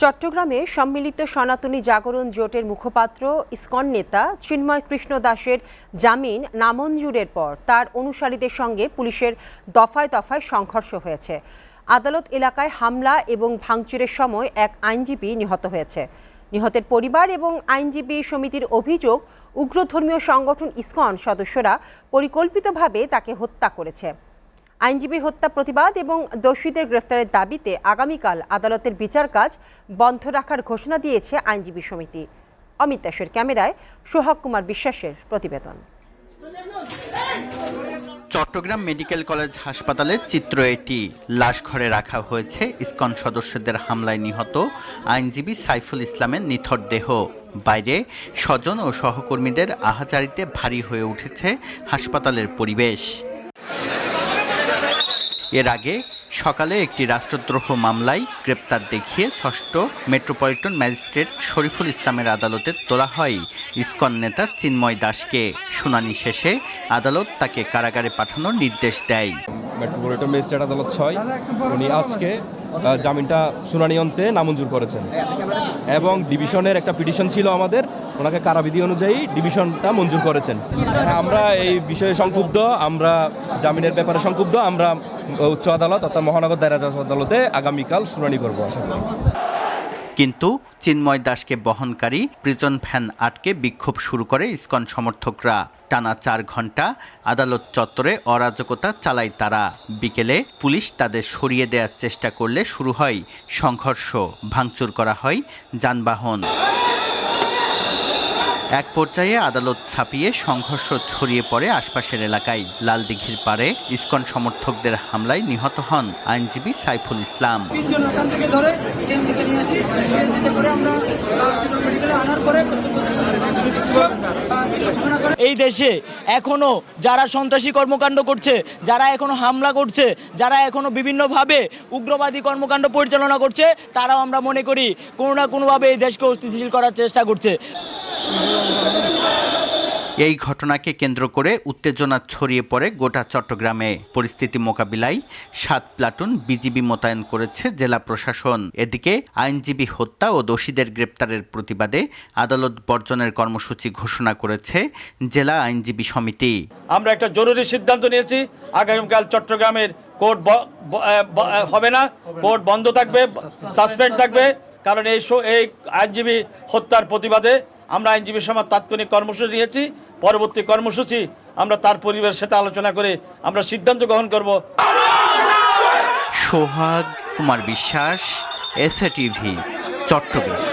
চট্টগ্রামে সম্মিলিত সনাতনী জাগরণ জোটের মুখপাত্র ইসকন নেতা চিন্ময় কৃষ্ণ দাসের জামিন নামঞ্জুরের পর তার অনুসারীদের সঙ্গে পুলিশের দফায় দফায় সংঘর্ষ হয়েছে। আদালত এলাকায় হামলা এবং ভাঙচুরের সময় এক আইনজীবী নিহত হয়েছে। নিহতের পরিবার এবং আইনজীবী সমিতির অভিযোগ, উগ্রধর্মীয় সংগঠন ইসকন সদস্যরা পরিকল্পিতভাবে তাকে হত্যা করেছে। আইনজীবী হত্যা প্রতিবাদ এবং দোষীদের গ্রেফতারের দাবিতে আগামীকাল আদালতের বিচার কাজ বন্ধ রাখার ঘোষণা দিয়েছে আইনজীবী সমিতি। অমিত দাসের ক্যামেরায় সোহাগ কুমার বিশ্বাসের প্রতিবেদন। চট্টগ্রাম মেডিকেল কলেজ হাসপাতালের চিত্র এটি। লাশ ঘরে রাখা হয়েছে ইসকন সদস্যদের হামলায় নিহত আইনজীবী সাইফুল ইসলামের নিথর দেহ। বাইরে স্বজন ও সহকর্মীদের আহাজারিতে ভারী হয়ে উঠেছে হাসপাতালের পরিবেশ। এর আগে সকালে একটি রাষ্ট্রদ্রোহ মামলায় গ্রেপ্তার দেখিয়ে ষষ্ঠ মেট্রোপলিটন ম্যাজিস্ট্রেট শরীফুল ইসলামের আদালতে তোলা হয় ইসকন নেতা চিন্ময় দাসকে। শুনানি শেষে আদালত তাকে কারাগারে পাঠানোর নির্দেশ দেয়। মেট্রোপলিটন ম্যাজিস্ট্রেট আদালত ৬ উনি আজকে জামিনটা শুনানি অন্তে নামঞ্জুর করেছেন এবং ডিভিশনের একটা পিটিশন ছিল আমাদের, ওনাকে কারাবিধি অনুযায়ী ডিভিশনটা মঞ্জুর করেছেন। আমরা এই বিষয়ে সংক্ষুব্ধ, আমরা জামিনের ব্যাপারে সংক্ষুব্ধ। আমরা উচ্চ আদালত অর্থাৎ মহানগর দায়রা জজ আদালতে আগামীকাল শুনানি করবো আশা করি। কিন্তু চিন্ময় দাসকে বহনকারী প্রিজন ভ্যান আটকে বিক্ষোভ শুরু করে ইসকন সমর্থকরা। টানা ৪ ঘন্টা আদালত চত্বরে অরাজকতা চালায় তারা। বিকেলে পুলিশ তাদের সরিয়ে দেওয়ার চেষ্টা করলে শুরু হয় সংঘর্ষ, ভাঙচুর করা হয় যানবাহন। এক পর্যায়ে আদালত ছাপিয়ে সংঘর্ষ ছড়িয়ে পড়ে আশপাশের এলাকায়। লালদিঘির পাড়ে ইসকন সমর্থকদের হামলায় নিহত হন আইনজীবী সাইফুল ইসলাম। এই দেশে এখনো যারা সন্ত্রাসী কর্মকাণ্ড করছে, যারা এখনো হামলা করছে, যারা এখনো বিভিন্নভাবে উগ্রবাদী কর্মকাণ্ড পরিচালনা করছে, তারাও আমরা মনে করি কোনো না কোনোভাবে এই দেশকে অস্থিতিশীল করার চেষ্টা করছে। এই ঘটনাকে কেন্দ্র করে উত্তেজনা ছড়িয়ে পড়ে গোটা চট্টগ্রামে। পরিস্থিতি মোকাবিলায় ৭ প্লাটুন বিজিবি মোতায়েন করেছে জেলা প্রশাসন। এদিকে আইনজীবী হত্যা ও দোষীদের গ্রেপ্তারের প্রতিবাদে আদালত বর্জনের কর্মসূচি ঘোষণা করেছে জেলা আইনজীবী সমিতি। আমরা একটা জরুরি সিদ্ধান্ত নিয়েছি, আগামীকাল চট্টগ্রামের কোর্ট হবে না, কোর্ট বন্ধ থাকবে, সাসপেন্ড থাকবে। কারণ এই আইনজীবী হত্যার প্রতিবাদে আমরা আইনজীবী সমাজ তাৎক্ষণিক কর্মসূচি নিয়েছি। পরবর্তী কর্মসূচি আমরা তার পরিবারের সাথে আলোচনা করে আমরা সিদ্ধান্ত গ্রহণ করব। সোহাগ কুমার বিশ্বাস, এসএ টিভি, চট্টগ্রাম।